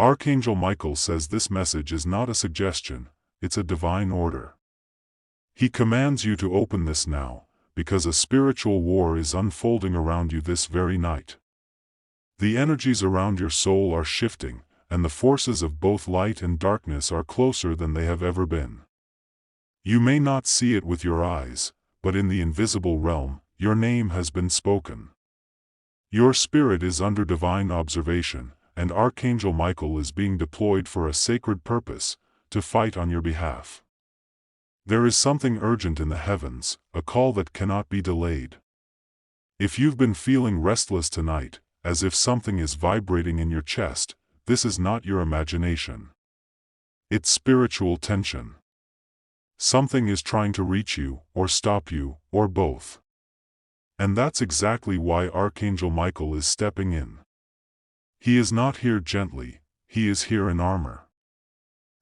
Archangel Michael says this message is not a suggestion, it's a divine order. He commands you to open this now, because a spiritual war is unfolding around you this very night. The energies around your soul are shifting, and the forces of both light and darkness are closer than they have ever been. You may not see it with your eyes, but in the invisible realm, your name has been spoken. Your spirit is under divine observation, and Archangel Michael is being deployed for a sacred purpose, to fight on your behalf. There is something urgent in the heavens, a call that cannot be delayed. If you've been feeling restless tonight, as if something is vibrating in your chest, this is not your imagination. It's spiritual tension. Something is trying to reach you, or stop you, or both. And that's exactly why Archangel Michael is stepping in. He is not here gently, he is here in armor.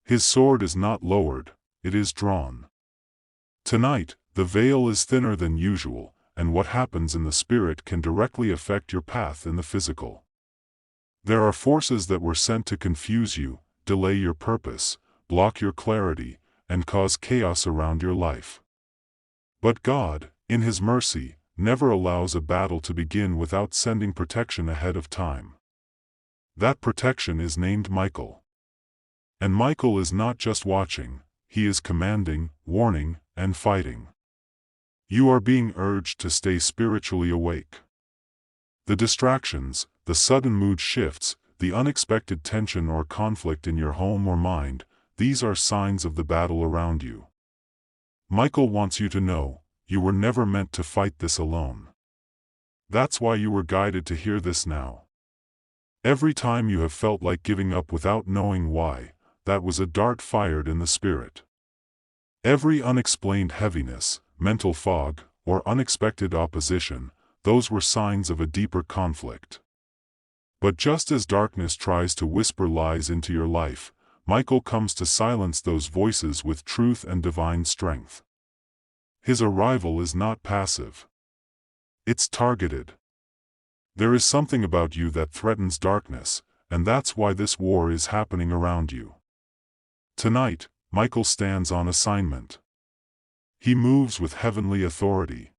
His sword is not lowered, it is drawn. Tonight, the veil is thinner than usual, and what happens in the spirit can directly affect your path in the physical. There are forces that were sent to confuse you, delay your purpose, block your clarity, and cause chaos around your life. But God, in His mercy, never allows a battle to begin without sending protection ahead of time. That protection is named Michael. And Michael is not just watching, he is commanding, warning, and fighting. You are being urged to stay spiritually awake. The distractions, the sudden mood shifts, the unexpected tension or conflict in your home or mind, these are signs of the battle around you. Michael wants you to know, you were never meant to fight this alone. That's why you were guided to hear this now. Every time you have felt like giving up without knowing why, that was a dart fired in the spirit. Every unexplained heaviness, mental fog, or unexpected opposition, those were signs of a deeper conflict. But just as darkness tries to whisper lies into your life, Michael comes to silence those voices with truth and divine strength. His arrival is not passive. It's targeted. There is something about you that threatens darkness, and that's why this war is happening around you. Tonight, Michael stands on assignment. He moves with heavenly authority.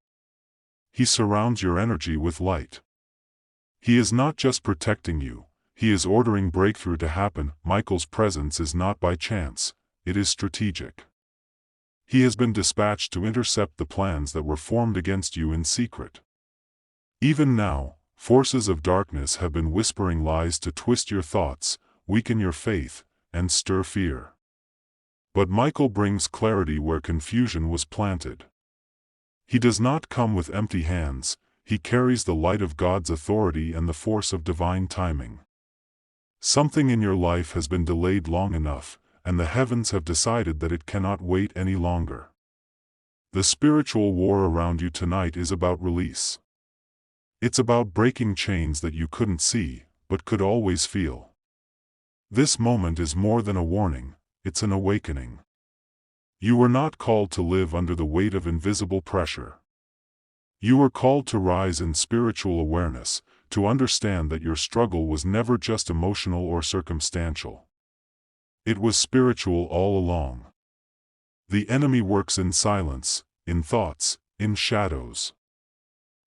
He surrounds your energy with light. He is not just protecting you, he is ordering breakthrough to happen. Michael's presence is not by chance, it is strategic. He has been dispatched to intercept the plans that were formed against you in secret. Even now, forces of darkness have been whispering lies to twist your thoughts, weaken your faith, and stir fear. But Michael brings clarity where confusion was planted. He does not come with empty hands, he carries the light of God's authority and the force of divine timing. Something in your life has been delayed long enough, and the heavens have decided that it cannot wait any longer. The spiritual war around you tonight is about release. It's about breaking chains that you couldn't see, but could always feel. This moment is more than a warning, it's an awakening. You were not called to live under the weight of invisible pressure. You were called to rise in spiritual awareness, to understand that your struggle was never just emotional or circumstantial. It was spiritual all along. The enemy works in silence, in thoughts, in shadows.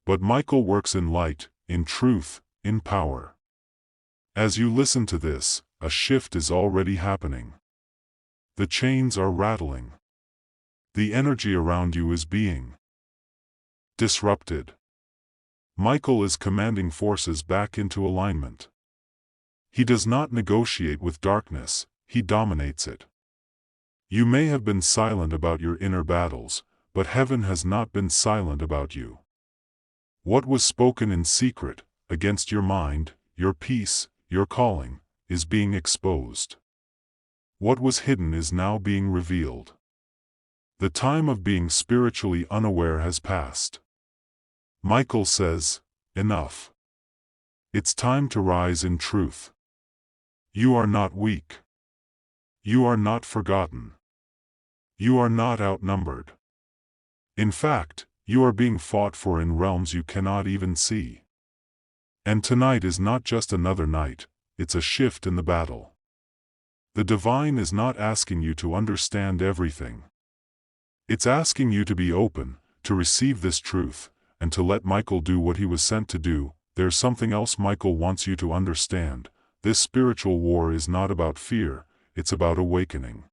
But Michael works in light, in truth, in power. As you listen to this, a shift is already happening. The chains are rattling. The energy around you is being disrupted. Michael is commanding forces back into alignment. He does not negotiate with darkness, he dominates it. You may have been silent about your inner battles, but heaven has not been silent about you. What was spoken in secret, against your mind, your peace, your calling, is being exposed. What was hidden is now being revealed. The time of being spiritually unaware has passed. Michael says, enough. It's time to rise in truth. You are not weak. You are not forgotten. You are not outnumbered. In fact, you are being fought for in realms you cannot even see. And tonight is not just another night, it's a shift in the battle. The divine is not asking you to understand everything. It's asking you to be open, to receive this truth, and to let Michael do what he was sent to do. There's something else Michael wants you to understand. This spiritual war is not about fear, it's about awakening.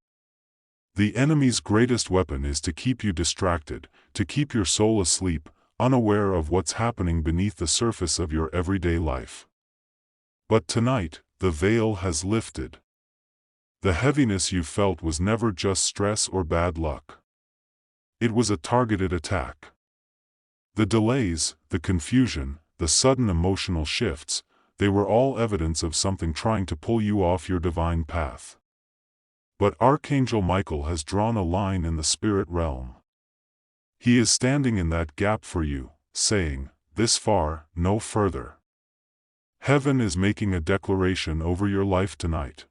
The enemy's greatest weapon is to keep you distracted, to keep your soul asleep, unaware of what's happening beneath the surface of your everyday life. But tonight, the veil has lifted. The heaviness you felt was never just stress or bad luck. It was a targeted attack. The delays, the confusion, the sudden emotional shifts, they were all evidence of something trying to pull you off your divine path. But Archangel Michael has drawn a line in the spirit realm. He is standing in that gap for you, saying, "This far, no further." Heaven is making a declaration over your life tonight.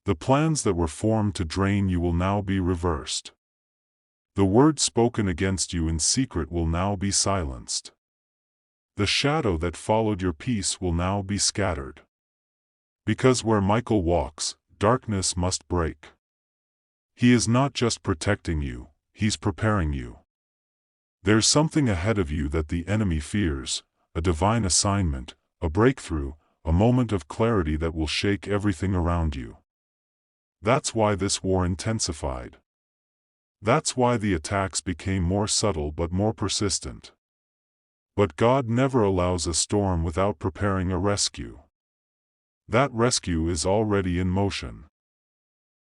The plans that were formed to drain you will now be reversed. The words spoken against you in secret will now be silenced. The shadow that followed your peace will now be scattered. Because where Michael walks, darkness must break. He is not just protecting you, he's preparing you. There's something ahead of you that the enemy fears, a divine assignment, a breakthrough, a moment of clarity that will shake everything around you. That's why this war intensified. That's why the attacks became more subtle but more persistent. But God never allows a storm without preparing a rescue. That rescue is already in motion.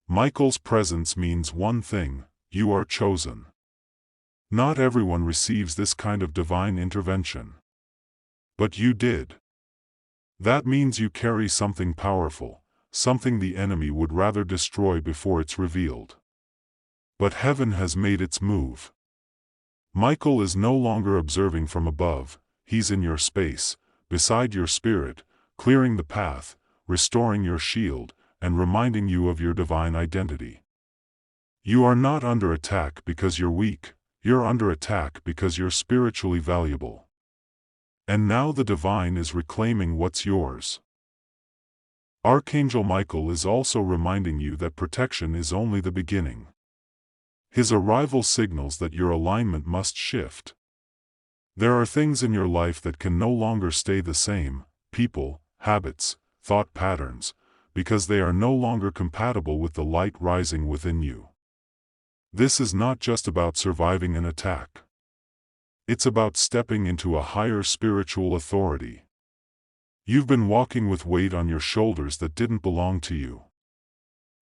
Michael's presence means one thing: you are chosen. Not everyone receives this kind of divine intervention. But you did. That means you carry something powerful, something the enemy would rather destroy before it's revealed. But heaven has made its move. Michael is no longer observing from above, he's in your space, beside your spirit, clearing the path, restoring your shield, and reminding you of your divine identity. You are not under attack because you're weak, you're under attack because you're spiritually valuable. And now the divine is reclaiming what's yours. Archangel Michael is also reminding you that protection is only the beginning. His arrival signals that your alignment must shift. There are things in your life that can no longer stay the same, people, habits, thought patterns, because they are no longer compatible with the light rising within you. This is not just about surviving an attack. It's about stepping into a higher spiritual authority. You've been walking with weight on your shoulders that didn't belong to you.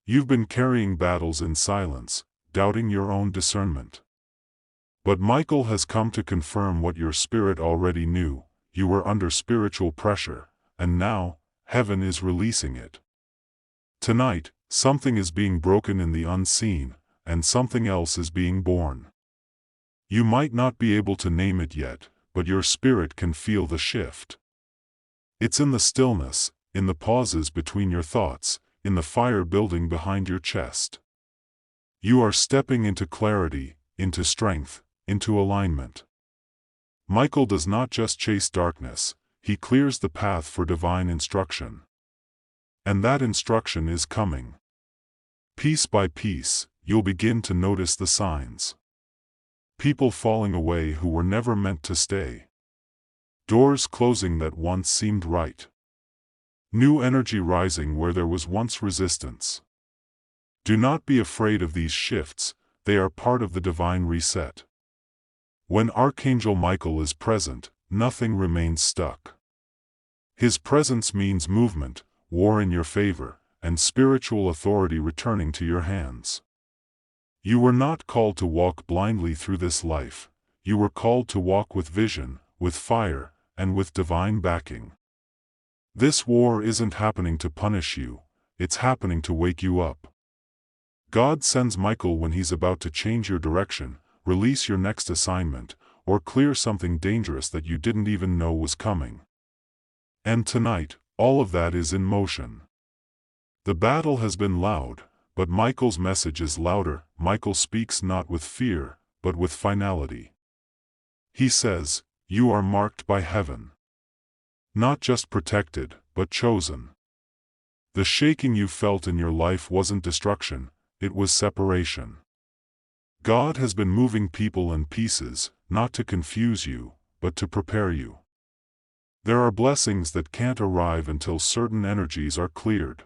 You've been carrying battles in silence, doubting your own discernment. But Michael has come to confirm what your spirit already knew: you were under spiritual pressure, and now, heaven is releasing it. Tonight, something is being broken in the unseen, and something else is being born. You might not be able to name it yet, but your spirit can feel the shift. It's in the stillness, in the pauses between your thoughts, in the fire building behind your chest. You are stepping into clarity, into strength, into alignment. Michael does not just chase darkness, he clears the path for divine instruction. And that instruction is coming. Piece by piece, you'll begin to notice the signs. People falling away who were never meant to stay. Doors closing that once seemed right. New energy rising where there was once resistance. Do not be afraid of these shifts, they are part of the divine reset. When Archangel Michael is present, nothing remains stuck. His presence means movement, war in your favor, and spiritual authority returning to your hands. You were not called to walk blindly through this life, you were called to walk with vision, with fire, and with divine backing. This war isn't happening to punish you, it's happening to wake you up. God sends Michael when he's about to change your direction, release your next assignment, or clear something dangerous that you didn't even know was coming. And tonight, all of that is in motion. The battle has been loud, but Michael's message is louder. Michael speaks not with fear, but with finality. He says, "You are marked by heaven. Not just protected, but chosen. The shaking you felt in your life wasn't destruction, it was separation. God has been moving people and pieces, not to confuse you, but to prepare you. There are blessings that can't arrive until certain energies are cleared.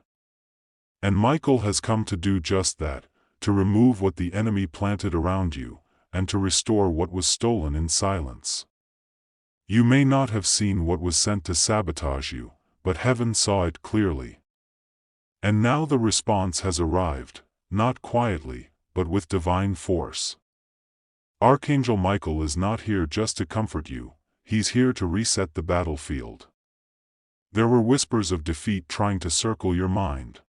And Michael has come to do just that, to remove what the enemy planted around you, and to restore what was stolen in silence. You may not have seen what was sent to sabotage you, but heaven saw it clearly. And now the response has arrived, not quietly, but with divine force. Archangel Michael is not here just to comfort you, he's here to reset the battlefield. There were whispers of defeat trying to circle your mind.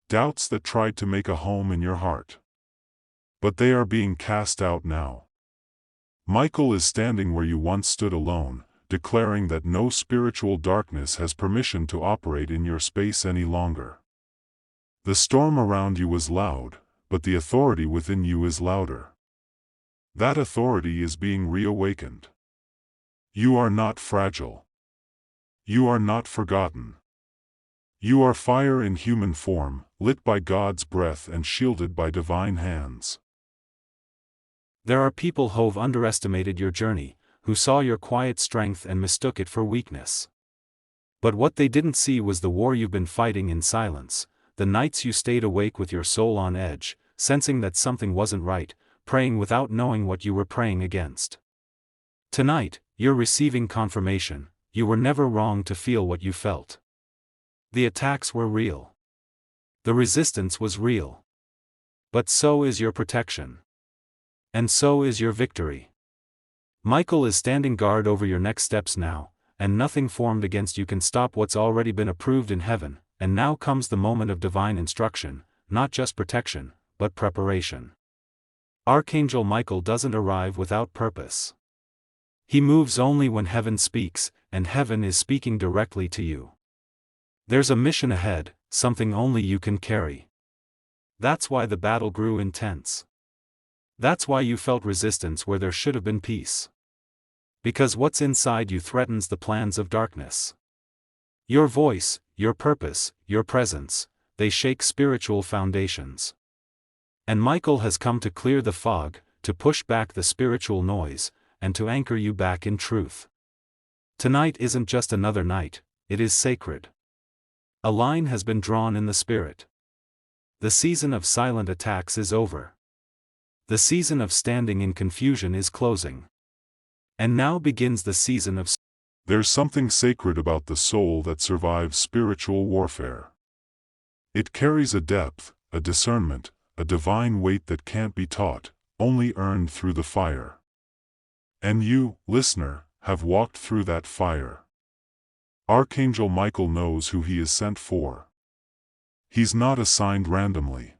Doubts that tried to make a home in your heart. But they are being cast out now. Michael is standing where you once stood alone, declaring that no spiritual darkness has permission to operate in your space any longer. The storm around you was loud, but the authority within you is louder. That authority is being reawakened. You are not fragile. You are not forgotten. You are fire in human form, lit by God's breath and shielded by divine hands. There are people who've underestimated your journey, who saw your quiet strength and mistook it for weakness. But what they didn't see was the war you've been fighting in silence, the nights you stayed awake with your soul on edge, sensing that something wasn't right, praying without knowing what you were praying against. Tonight, you're receiving confirmation, you were never wrong to feel what you felt. The attacks were real. The resistance was real. But so is your protection. And so is your victory. Michael is standing guard over your next steps now, and nothing formed against you can stop what's already been approved in heaven, and now comes the moment of divine instruction, not just protection, but preparation. Archangel Michael doesn't arrive without purpose. He moves only when heaven speaks, and heaven is speaking directly to you. There's a mission ahead, something only you can carry. That's why the battle grew intense. That's why you felt resistance where there should have been peace. Because what's inside you threatens the plans of darkness. Your voice, your purpose, your presence, they shake spiritual foundations. And Michael has come to clear the fog, to push back the spiritual noise, and to anchor you back in truth. Tonight isn't just another night, it is sacred. A line has been drawn in the spirit. The season of silent attacks is over. The season of standing in confusion is closing. And now begins the season of... There's something sacred about the soul that survives spiritual warfare. It carries a depth, a discernment, a divine weight that can't be taught, only earned through the fire. And you, listener, have walked through that fire. Archangel Michael knows who he is sent for. He's not assigned randomly.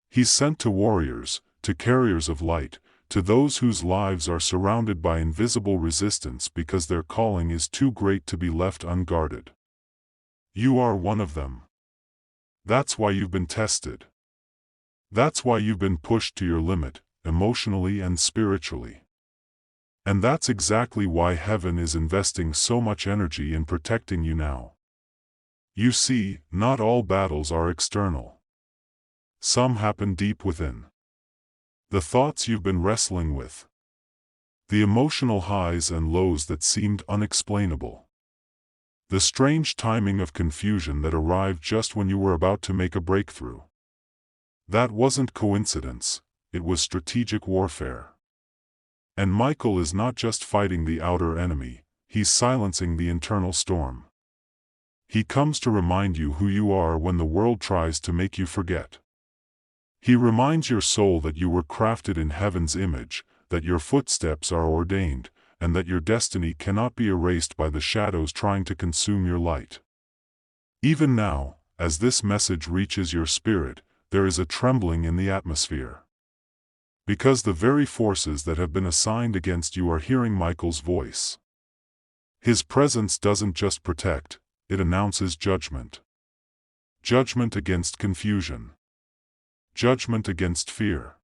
He's sent to warriors, to carriers of light, to those whose lives are surrounded by invisible resistance because their calling is too great to be left unguarded. You are one of them. That's why you've been tested. That's why you've been pushed to your limit, emotionally and spiritually. And that's exactly why heaven is investing so much energy in protecting you now. You see, not all battles are external. Some happen deep within. The thoughts you've been wrestling with. The emotional highs and lows that seemed unexplainable. The strange timing of confusion that arrived just when you were about to make a breakthrough. That wasn't coincidence, it was strategic warfare. And Michael is not just fighting the outer enemy, he's silencing the internal storm. He comes to remind you who you are when the world tries to make you forget. He reminds your soul that you were crafted in heaven's image, that your footsteps are ordained, and that your destiny cannot be erased by the shadows trying to consume your light. Even now, as this message reaches your spirit, there is a trembling in the atmosphere. Because the very forces that have been assigned against you are hearing Michael's voice. His presence doesn't just protect, it announces judgment. Judgment against confusion. Judgment against fear.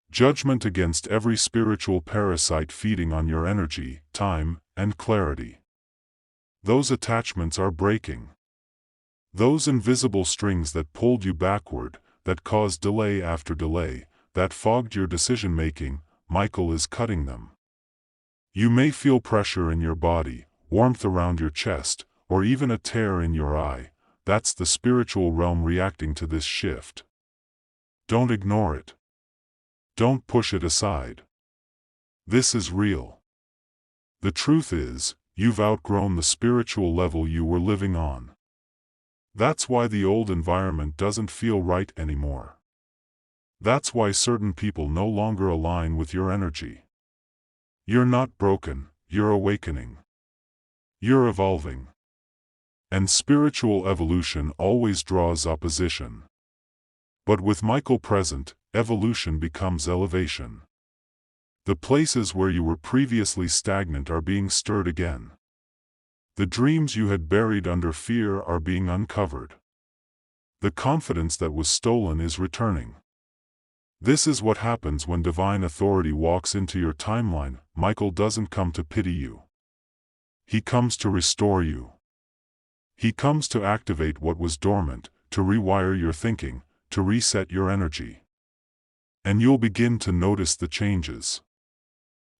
Judgment against every spiritual parasite feeding on your energy, time, and clarity. Those attachments are breaking. Those invisible strings that pulled you backward, that caused delay after delay, that fogged your decision-making, Michael is cutting them. You may feel pressure in your body, warmth around your chest, or even a tear in your eye. That's the spiritual realm reacting to this shift. Don't ignore it. Don't push it aside. This is real. The truth is, you've outgrown the spiritual level you were living on. That's why the old environment doesn't feel right anymore. That's why certain people no longer align with your energy. You're not broken, you're awakening. You're evolving. And spiritual evolution always draws opposition. But with Michael present, evolution becomes elevation. The places where you were previously stagnant are being stirred again. The dreams you had buried under fear are being uncovered. The confidence that was stolen is returning. This is what happens when divine authority walks into your timeline. Michael doesn't come to pity you. He comes to restore you. He comes to activate what was dormant, to rewire your thinking, to reset your energy. And you'll begin to notice the changes.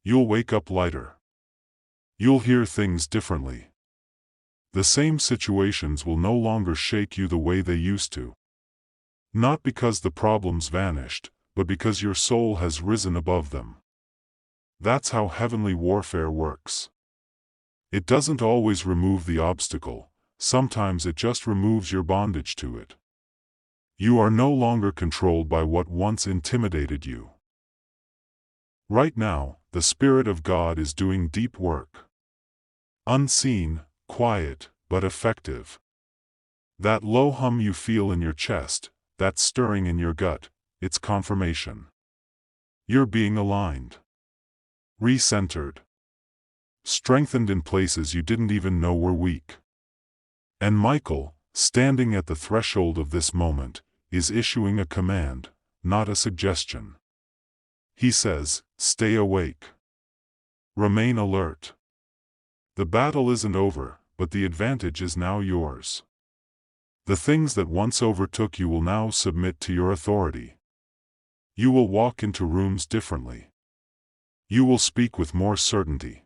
You'll wake up lighter. You'll hear things differently. The same situations will no longer shake you the way they used to. Not because the problems vanished, but because your soul has risen above them. That's how heavenly warfare works. It doesn't always remove the obstacle, sometimes it just removes your bondage to it. You are no longer controlled by what once intimidated you. Right now, the Spirit of God is doing deep work. Unseen, quiet, but effective. That low hum you feel in your chest, that stirring in your gut, it's confirmation. You're being aligned. Recentered. Strengthened in places you didn't even know were weak. And Michael, standing at the threshold of this moment, is issuing a command, not a suggestion. He says, stay awake. Remain alert. The battle isn't over, but the advantage is now yours. The things that once overtook you will now submit to your authority. You will walk into rooms differently. You will speak with more certainty.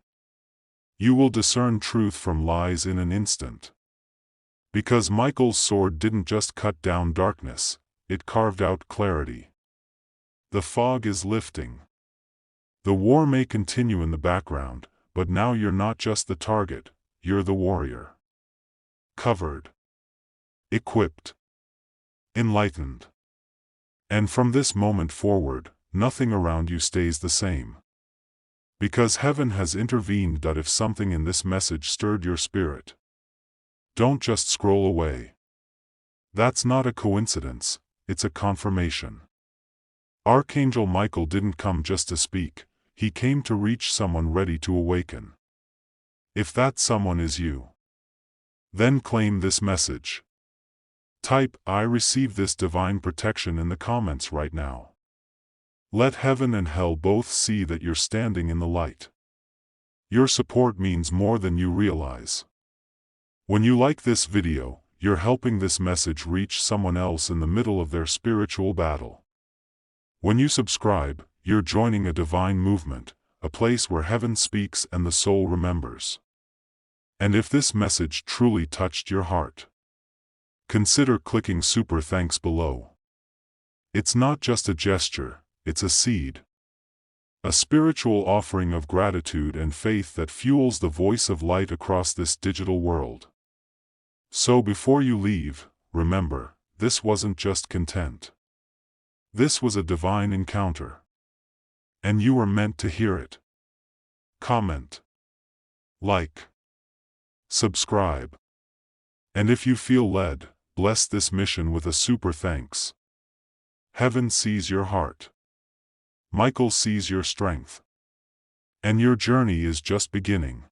You will discern truth from lies in an instant. Because Michael's sword didn't just cut down darkness, it carved out clarity. The fog is lifting. The war may continue in the background, but now you're not just the target, you're the warrior. Covered. Equipped. Enlightened. And from this moment forward, nothing around you stays the same. Because heaven has intervened. If something in this message stirred your spirit, don't just scroll away. That's not a coincidence, it's a confirmation. Archangel Michael didn't come just to speak, he came to reach someone ready to awaken. If that someone is you, then claim this message. Type, I receive this divine protection in the comments right now. Let heaven and hell both see that you're standing in the light. Your support means more than you realize. When you like this video, you're helping this message reach someone else in the middle of their spiritual battle. When you subscribe, you're joining a divine movement, a place where heaven speaks and the soul remembers. And if this message truly touched your heart, consider clicking super thanks below. It's not just a gesture, it's a seed. A spiritual offering of gratitude and faith that fuels the voice of light across this digital world. So before you leave, remember, this wasn't just content. This was a divine encounter. And you were meant to hear it. Comment. Like. Subscribe. And if you feel led, bless this mission with a super thanks. Heaven sees your heart. Michael sees your strength. And your journey is just beginning.